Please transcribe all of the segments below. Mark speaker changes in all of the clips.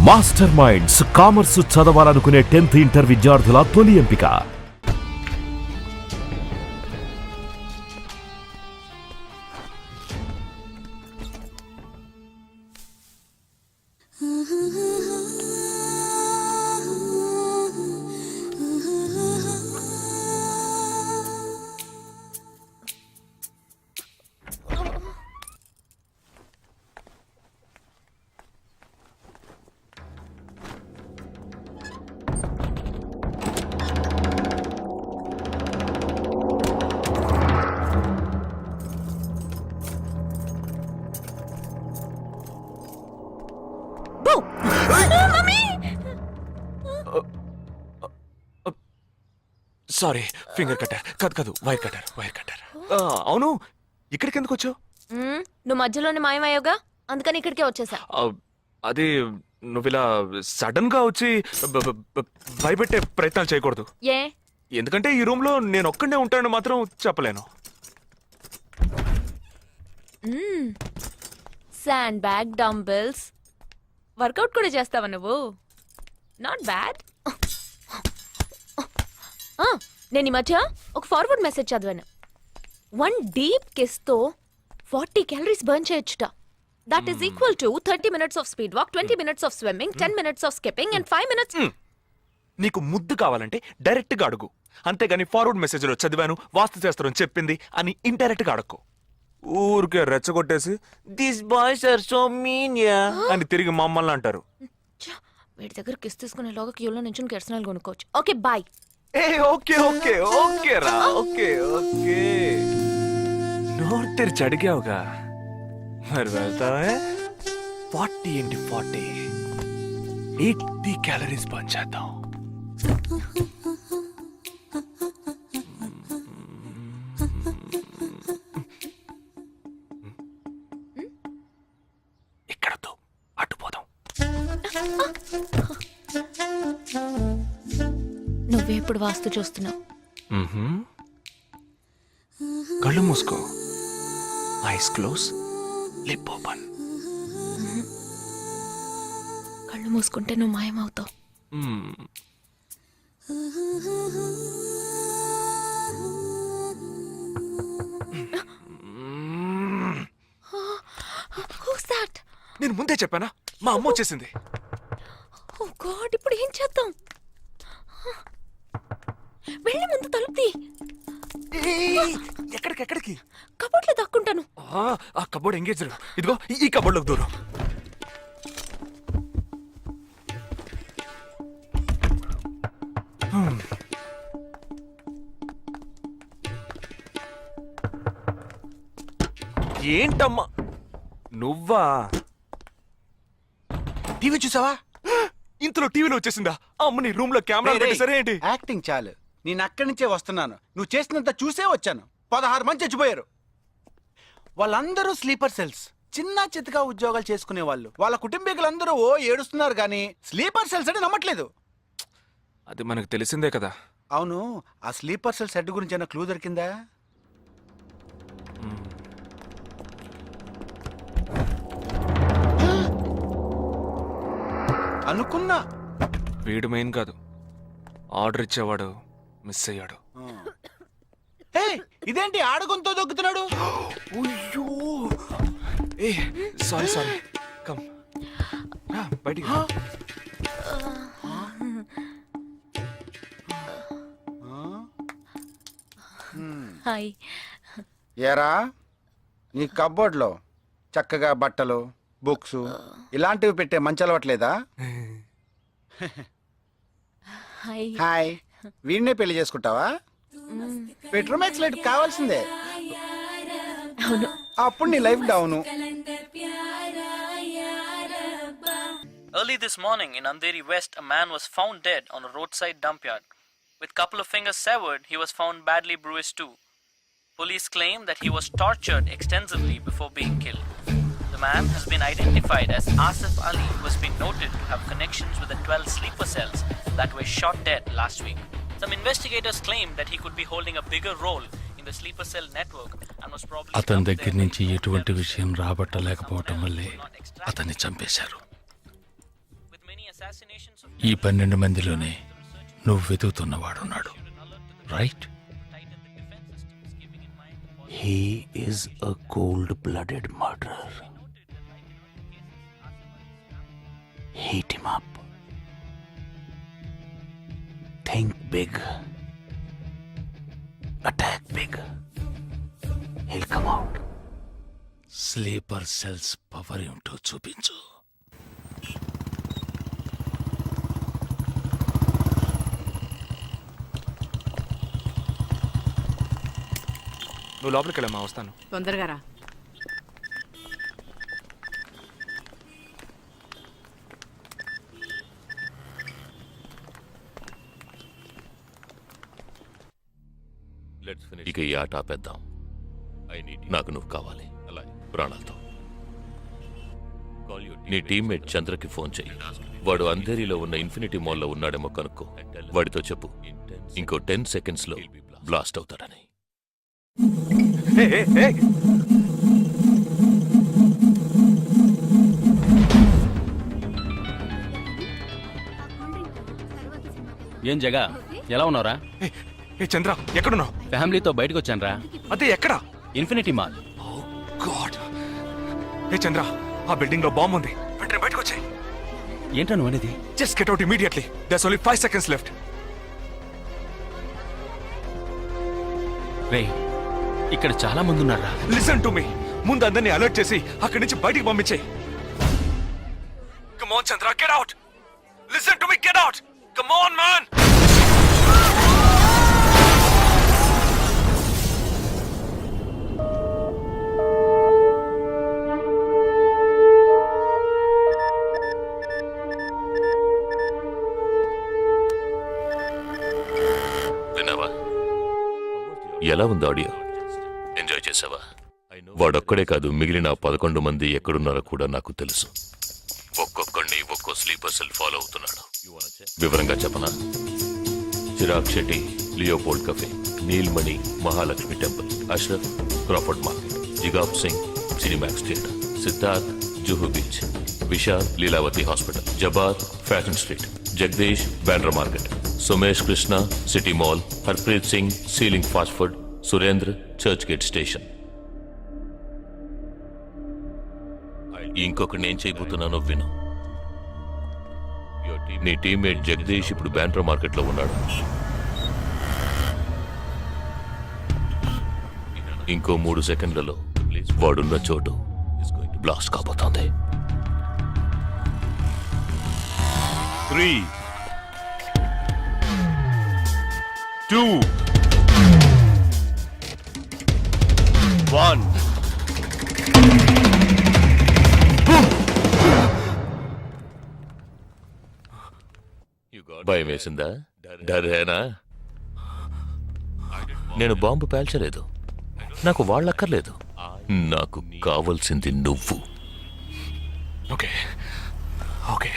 Speaker 1: Master minds commerce చదవాలనుకునే 10th inter విద్యార్థుల తొలి ఎంపిక.
Speaker 2: సారీ, ఫింగర్ కట్టర్ కాదు వైర్ కట్టర్. అవును, ఇక్కడికి ఎందుకు వచ్చావు?
Speaker 3: నువ్వు మధ్యలోనే మాయమయ్యోగా, అందుకని ఇక్కడికే వచ్చేసా.
Speaker 2: అది నువ్వు ఇలా సడన్ గా వచ్చి భయపెట్టే ప్రయత్నాలు చేయకూడదు.
Speaker 3: ఏ?
Speaker 2: ఎందుకంటే ఈ రూమ్ లో నేను ఒక్కడే ఉంటానని మాత్రం చెప్పలేను.
Speaker 3: శాండ్ బ్యాగ్, డంబెల్స్, వర్కౌట్ కూడా చేస్తావా నువ్వు? Not bad. నేను ఈ మధ్య ఒక ఫార్వర్డ్ మెసేజ్ చదివాను. 1 డీప్ కిస్ తో 40 క్యాలరీస్ బర్న్ చేయొచ్చుట. That is equal to 30 minutes of speed walk, 20 minutes of swimming, 10 minutes of skipping and 5 minutes.
Speaker 2: నీకు ముద్దు కావాలంటే డైరెక్ట్ గా అడుగు, అంతేగాని ఫార్వర్డ్ మెసేజ్ లో చదివాను, వాస్తు శాస్త్రం చెప్పింది అని ఇండైరెక్ట్ గా అడక్కు. ఊరికే రెచ్చగొట్టేసి this boys are so mean అని తిరిగి మమ్మల్ని అంటారు.
Speaker 3: వీడి దగ్గర కిస్ తీసుకునేలోగా క్యూలో నుంచి కెర్సనాలు కొనుక్కోవచ్చు. Okay boy.
Speaker 2: ఓకే రా, ఓకే. నోరు తెరిచి అడిగావుగా, మరి వెళ్తావే? 40 ఏంటి 40, 80 క్యాలరీస్ బర్న్ చేద్దాం. ఇక్కడతో అటుపోదాం.
Speaker 3: నువ్వే ఇప్పుడు వాస్తు చూస్తున్నావు.
Speaker 2: కళ్ళు మూసుకో, ఐస్ క్లోజ్, లిప్ ఓపెన్.
Speaker 3: కళ్ళు మూసుకుంటే నువ్వు మాయమవుతావు.
Speaker 2: నేను ముందే చెప్పానా, మా అమ్మ వచ్చేసింది.
Speaker 3: ఓ గాడ్, ఇప్పుడు ఏం చేద్దాం? వెళ్ళి ముందు తలుపుతి.
Speaker 2: ఎక్కడికి?
Speaker 3: కబోర్డ్లో దక్కుంటాను.
Speaker 2: ఆ కబోర్డ్ ఎంగేజ్. ఇదిగో ఈ కబోర్డ్లోకి దూరం. ఏంటమ్మా నువ్వా?
Speaker 4: టీవీ చూసావా?
Speaker 2: ఇంతలో టీవీలో వచ్చేసిందా? అమ్మని రూమ్ లో కెమెరా పెట్టేసరే ఏంటి?
Speaker 4: యాక్టింగ్ చాలు. నేను అక్కడి నుంచే వస్తున్నాను. నువ్వు చేసినంత చూసే వచ్చాను. 16 మంది చచ్చిపోయారు. వాళ్ళందరూ స్లీపర్ సెల్స్, చిన్న చిత్తగా ఉద్యోగాలు చేసుకునే వాళ్ళు. వాళ్ళ కుటుంబీకులందరూ ఏడుస్తున్నారు కానీ స్లీపర్ సెల్స్ అని నమ్మట్లేదు.
Speaker 2: అది మనకు తెలిసిందే కదా.
Speaker 4: అవును, ఆ స్లీపర్ సెల్స్ హెడ్ గురించి ఏమైనా క్లూ దొరికిందా? అనుకున్నా.
Speaker 2: వీడు మెయిన్ కాదు, ఆర్డర్ ఇచ్చేవాడు మిస్ అయ్యాడు.
Speaker 4: ఇదేంటి ఆడగొంతో దొక్కుతున్నాడు?
Speaker 2: సారీ కమ్ బయటికి.
Speaker 3: హాయ్.
Speaker 4: ఏరా, నీ కబోర్డ్లో చక్కగా బట్టలు, బుక్స్ ఇలాంటివి పెట్టే మంచి అలవట్లేదా?
Speaker 3: హాయ్.
Speaker 4: హాయ్, వీడినే పెళ్లి చేసుకుంటావా? బెడ్రూమ్ ఎక్స్లైట్ కావాల్సిందే.
Speaker 3: అవును.
Speaker 4: అప్పుడు నీ life down.
Speaker 5: Early this morning in Andheri West, a man was found dead on a roadside dump yard. With couple of fingers severed, he was found badly bruised too. Police claim that he was tortured extensively before being killed. The man has been identified as Asif Ali, who has been noted to have connections with the 12 sleeper cells that were shot dead last week. Some investigators claim that he could be holding a bigger role in the sleeper cell network and was probably
Speaker 6: అతని దగ్గర నుంచి ఎటువంటి విషయం రాబట్టలేకపోవటం వల్లే అతన్ని చంపేశారు.
Speaker 5: with many assassinations of
Speaker 6: ఈ 12 మందిలోనే నువ్వు వెతుకుతున్నవాడున్నాడు, right?
Speaker 7: He is a cold-blooded murderer. Heat him up. Think big. Attack big. He'll come out.
Speaker 6: Sleeper cells power ఏంటో చూపించు.
Speaker 2: నువ్వు లోపలికి వెళ్ళమ్మా, వస్తాను.
Speaker 8: తొందరగా రా.
Speaker 9: ఇక ఈ ఆట ఆపేద్దాం. నాకు నువ్వు కావాలి ప్రాణాలతో. నీ టీమ్మేట్ చంద్రకి ఫోన్ చెయ్యి. వాడు అంధేరిలో ఉన్న ఇన్ఫినిటీ మాల్లో ఉన్నాడేమో కనుక్కో. వాడితో చెప్పు ఇంకో 10 seconds లో బ్లాస్ట్ అవుతాడని.
Speaker 10: ఏం జగా, ఎలా ఉన్నావురా?
Speaker 2: ఏ చంద్ర, ఎక్కడున్నావు?
Speaker 10: ఫ్యామిలీతో బయటకు వచ్చానురా.
Speaker 2: అదే ఎక్కడ?
Speaker 10: Infinity mall.
Speaker 2: గాడ్. ఏ చంద్ర, ఆ బిల్డింగ్ లో బాంబు ఉంది. వెంటనే బయటకు వచ్చాయి.
Speaker 10: ఏంట్రా నువ్వు అనేది?
Speaker 2: Just get out immediately. There's only 5 seconds left.
Speaker 10: రేయ్, ఇక్కడ చాలా మంది ఉన్నారా?
Speaker 2: Listen to me. ముందు అందరినీ అలర్ట్ చేసి అక్కడి నుంచి బయటికి పంపించే. Come on Chandra, get out. Listen to me, get out. Come on man.
Speaker 9: విన్నావా? ఎలా ఉంది ఆడియో? ఎంజాయ్ చేసావా? వాడొక్కడే కాదు, మిగిలిన 11 మంది ఎక్కడున్నారో కూడా నాకు తెలుసు. ఒక్కొక్కడిని ఒక్కో స్లీపర్ సెల్ ఫాలో అవుతున్నాడు. వివరంగా చెప్పనా? Chirag Shetty, Leopold cafe, Nilmani, Mahalakshmi temple, Ashraf, Crawford market, జిగాబ్ Singh, Cinemax theatre, Siddharth, Juhu beach, Vishal, Lilavati hospital, జబాద్, fashion street, Jagdish, Bandra market, Sumesh Krishna, city mall, Harpreet Singh, సీలింగ్ ఫాస్ట్ ఫుడ్, సురేంద్ర, చర్చ్ గేట్ స్టేషన్. ఇంకొకటి నేను చేయబోతున్నానో విను. నీ టీమ్మేట్ జగదీష్ ఇప్పుడు బ్యాండ్రా మార్కెట్ లో ఉన్నాడు. ఇంకో 3 సెకండ్లలో వాడున్న చోటు బ్లాస్ట్ కాబోతోంది.
Speaker 1: 3, 2, 1.
Speaker 9: భయం వేసిందా? డరేనా? నేను బాంబు పేల్చలేదు. నాకు వాళ్ళక్కర్లేదు. నాకు కావలసింది నువ్వు.
Speaker 2: Okay, okay.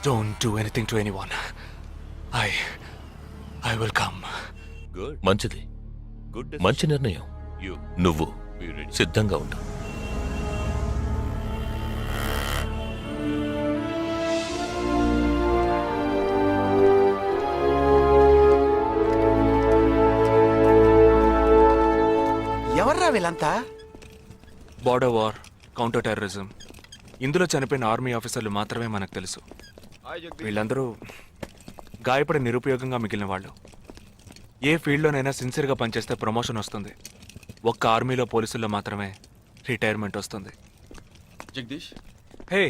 Speaker 2: Don't do anything to anyone. I will come.
Speaker 9: మంచిది, మంచి నిర్ణయం. నువ్వు సిద్ధంగా ఉండు.
Speaker 4: ఎవర్రా వీళ్ళంతా?
Speaker 2: బార్డర్ వార్, కౌంటర్ టెర్రరిజం, ఇందులో చనిపోయిన ఆర్మీ ఆఫీసర్లు మాత్రమే మనకు తెలుసు. వీళ్ళందరూ గాయపడి నిరుపయోగంగా మిగిలిన వాళ్ళు. ఏ ఫీల్డ్లోనైనా సిన్సియర్గా పనిచేస్తే ప్రమోషన్ వస్తుంది. ఒక్క ఆర్మీలో పోలీసుల్లో మాత్రమే రిటైర్మెంట్ వస్తుంది.
Speaker 10: Jagdish,
Speaker 2: hey,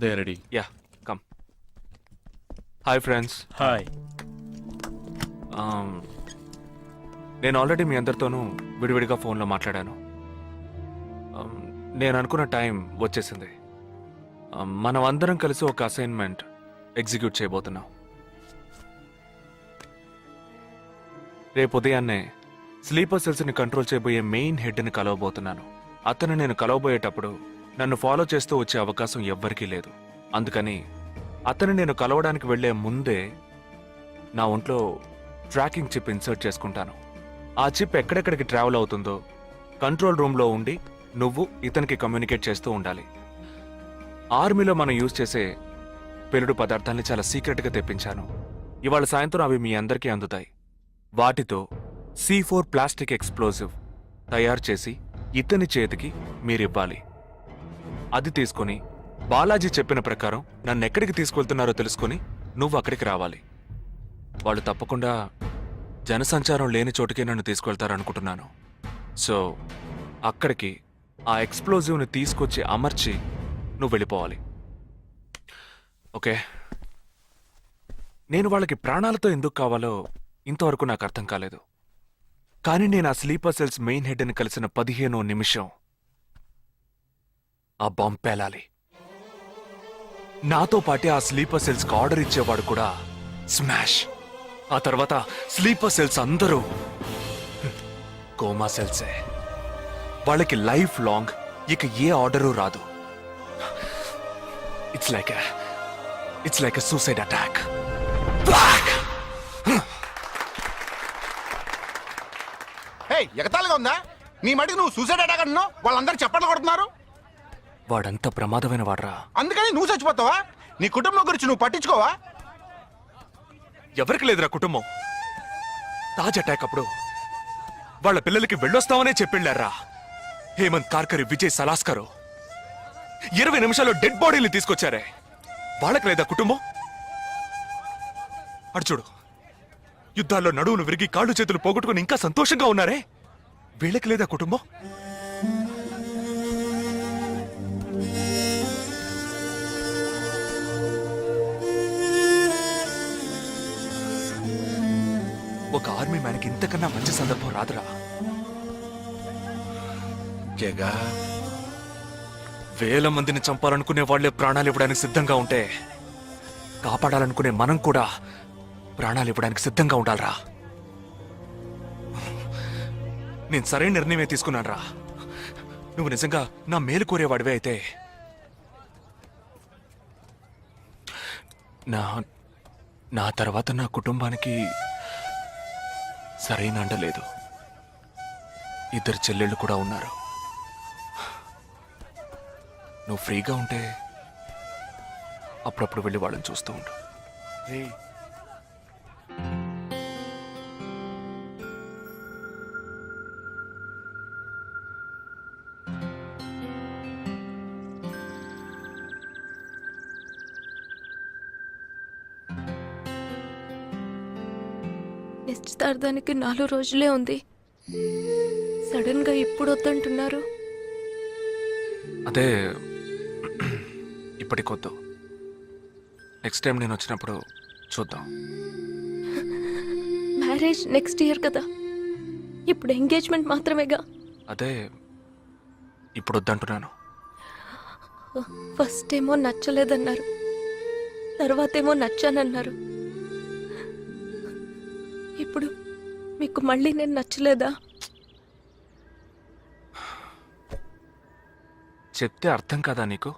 Speaker 10: they ready.
Speaker 2: Yeah, come. Hi friends.
Speaker 10: Hi.
Speaker 2: నేను ఆల్రెడీ మీ అందరితోనూ విడివిడిగా ఫోన్లో మాట్లాడాను. నేను అనుకున్న టైం వచ్చేసింది. మనం అందరం కలిసి ఒక అసైన్మెంట్ ఎగ్జిక్యూట్ చేయబోతున్నాం. రేపు ఉదయాన్నే స్లీపర్ సెల్స్ని కంట్రోల్ చేయబోయే మెయిన్ హెడ్ని కలవబోతున్నాను. అతను నేను కలవబోయేటప్పుడు నన్ను ఫాలో చేస్తూ వచ్చే అవకాశం ఎవ్వరికీ లేదు. అందుకని అతను నేను కలవడానికి వెళ్లే ముందే నా ఒంట్లో ట్రాకింగ్ చిప్ ఇన్సర్ట్ చేసుకుంటాను. ఆ చిప్ ఎక్కడెక్కడికి ట్రావెల్ అవుతుందో కంట్రోల్ రూమ్లో ఉండి నువ్వు ఇతనికి కమ్యూనికేట్ చేస్తూ ఉండాలి. ఆర్మీలో మనం యూజ్ చేసే పెలుడు పదార్థాల్ని చాలా సీక్రెట్గా తెప్పించాను. ఇవాళ సాయంత్రం అవి మీ అందరికీ అందుతాయి. వాటితో C4 ప్లాస్టిక్ ఎక్స్ప్లోజివ్ తయారు చేసి ఇతని చేతికి మీరివ్వాలి. అది తీసుకొని బాలాజీ చెప్పిన ప్రకారం నన్ను ఎక్కడికి తీసుకెళ్తున్నారో తెలుసుకొని నువ్వు అక్కడికి రావాలి. వాళ్ళు తప్పకుండా జనసంచారం లేని చోటుకే నన్ను తీసుకెళ్తారనుకుంటున్నాను. సో అక్కడికి ఆ ఎక్స్ప్లోజివ్ని తీసుకొచ్చి అమర్చి నువ్వు వెళ్ళిపోవాలి. ఓకే? నేను వాళ్ళకి ప్రాణాలతో ఎందుకు కావాలో ఇంతవరకు నాకు అర్థం కాలేదు. కానీ నేను ఆ స్లీపర్ సెల్స్ మెయిన్ హెడ్ని కలిసిన 15వ నిమిషం ఆ బాంబ్ పేలాలి. నాతో పాటే ఆ స్లీపర్ సెల్స్కి ఆర్డర్ ఇచ్చేవాడు కూడా స్మాష్. ఆ తర్వాత స్లీపర్ సెల్స్ అందరూ కోమా సెల్సే. వాళ్ళకి లైఫ్ లాంగ్ ఇక ఏ ఆర్డరు రాదు. It's like a suicide attack.
Speaker 4: Hey, ఎగతాళిగా ఉందా? నీ మటుకు నువ్వు సూసైడ్ అటాక్ అంటున్నావు, వాళ్ళందరూ చప్పట్లు కొడుతున్నారు.
Speaker 2: వాడంత ప్రమాదమైన వాడ్రా.
Speaker 4: అందుకని నువ్వు చచ్చిపోతావా? నీ కుటుంబం గురించి నువ్వు పట్టించుకోవా?
Speaker 2: ఎవరికి లేదురా కుటుంబం. తాజ్ అటాక్ అప్పుడు వాళ్ళ పిల్లలకి వెళ్ళొస్తామనే చెప్పిళ్ళారా. హేమంత్ కార్కరి, విజయ్ సలాస్కరు 20 నిమిషాల్లో డెడ్ బాడీని తీసుకొచ్చారే. వాళ్ళకి లేదా కుటుంబం? అడు చూడు, యుద్ధాల్లో నడువును విరిగి కాళ్ళు చేతులు పోగొట్టుకుని ఇంకా సంతోషంగా ఉన్నారే. వీళ్ళకి లేదా కుటుంబం? ఒక ఆర్మీ మ్యాన్కి ఇంతకన్నా మంచి సందర్భం రాదురా.
Speaker 4: జగా,
Speaker 2: వేల మందిని చంపాలనుకునే వాళ్లే ప్రాణాలు ఇవ్వడానికి సిద్ధంగా ఉంటే కాపాడాలనుకునే మనం కూడా ప్రాణాలు ఇవ్వడానికి సిద్ధంగా ఉండాలరా. నేను సరైన నిర్ణయమే తీసుకున్నానురా. నువ్వు నిజంగా నా మేలు కోరేవాడివే అయితే నా తర్వాత నా కుటుంబానికి సరైన అండ లేదు. 2 చెల్లెళ్ళు కూడా ఉన్నారు. నువ్వు ఫ్రీగా ఉంటే అప్పుడప్పుడు వెళ్ళి వాళ్ళని చూస్తూ ఉండు.
Speaker 3: నిశ్చితార్థానికి 4 రోజులే ఉంది. సడన్ గా ఇప్పుడు వద్దంటున్నారు.
Speaker 2: అదే ఇప్పటికొద్దు. నెక్స్ట్ టైం నేను వచ్చినప్పుడు చూద్దాం.
Speaker 3: మ్యారేజ్ నెక్స్ట్ ఇయర్ కదా, ఇప్పుడు ఎంగేజ్మెంట్ మాత్రమేగా.
Speaker 2: అదే ఇప్పుడు వద్దంటున్నాను.
Speaker 3: ఫస్ట్ ఏమో నచ్చలేదన్నారు, తర్వాతేమో నచ్చానన్నారు. ఇప్పుడు మీకు మళ్ళీ నేను నచ్చలేదా?
Speaker 2: చెప్తే అర్థం కాదా నీకు?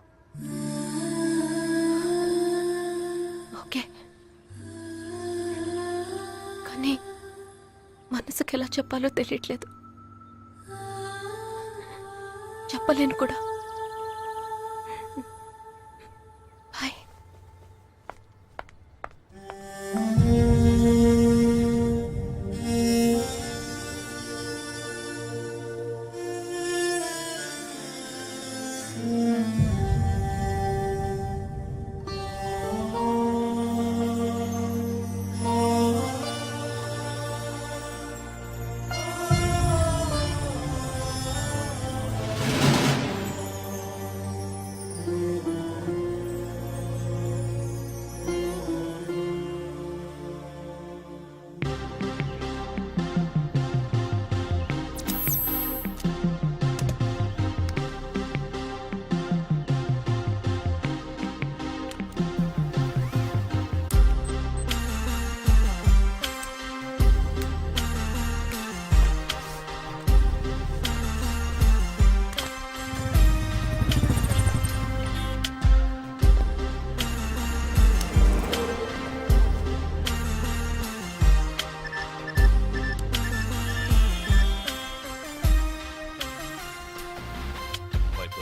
Speaker 3: ఓకే, కానీ మనసుకి ఎలా చెప్పాలో తెలియట్లేదు. చెప్పలేను కూడా. బాయ్.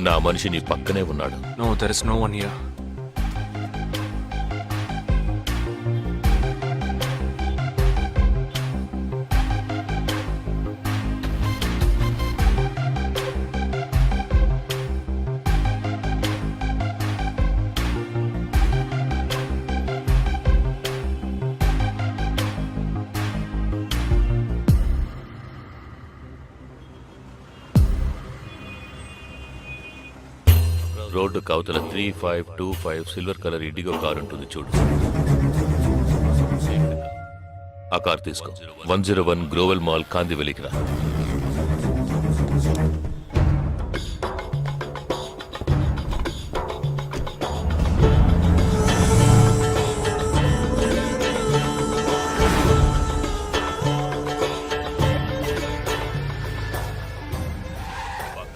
Speaker 9: నా మనిషి నీ పక్కనే ఉన్నాడు.
Speaker 2: No, there is no one here.
Speaker 9: రోడ్డు కవతల 3525 సిల్వర్ కలర్ ఇండిగో కార్ ఉంటుంది చూడు. ఆ కార్ తీసుకో. 101 గ్రోవెల్ మాల్ కాందివెలికి రా.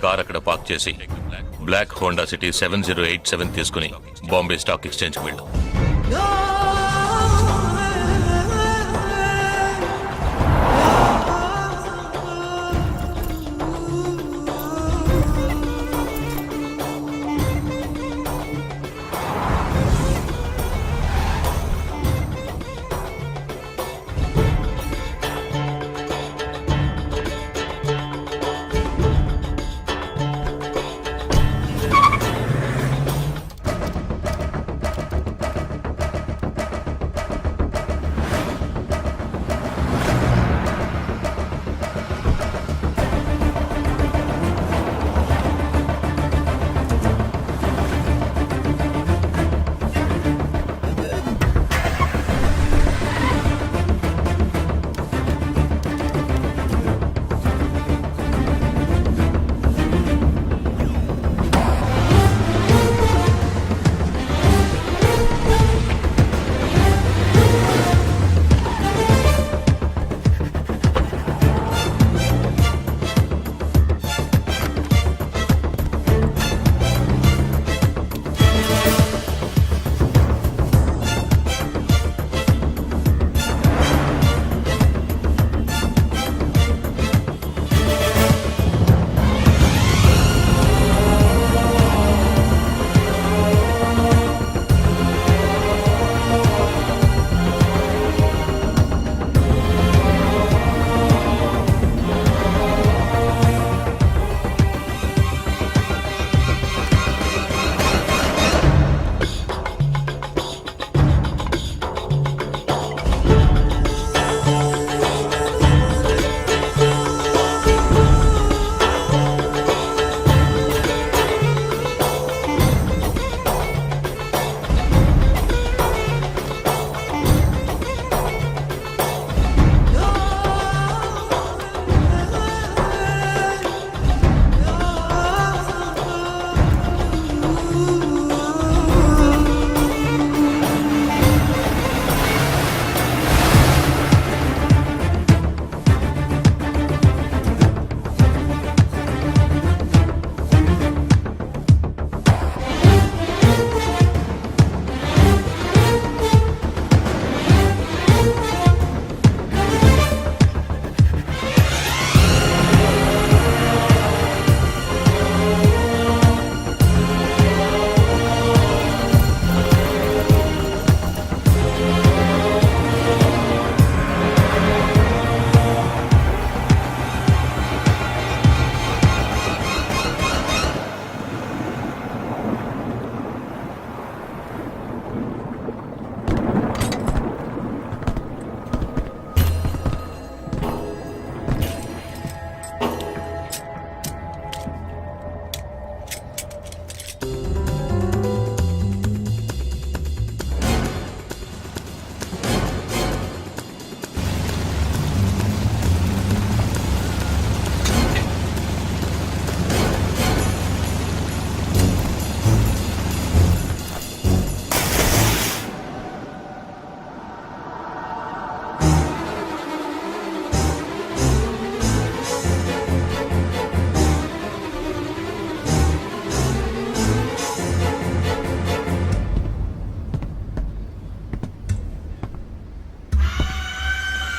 Speaker 9: కార్ అక్కడ పార్క్ చేసి బ్లాక్ హోండా సిటీ 7087 తీసుకుని బాంబే స్టాక్ ఎక్స్చేంజ్కి వెళ్ళు.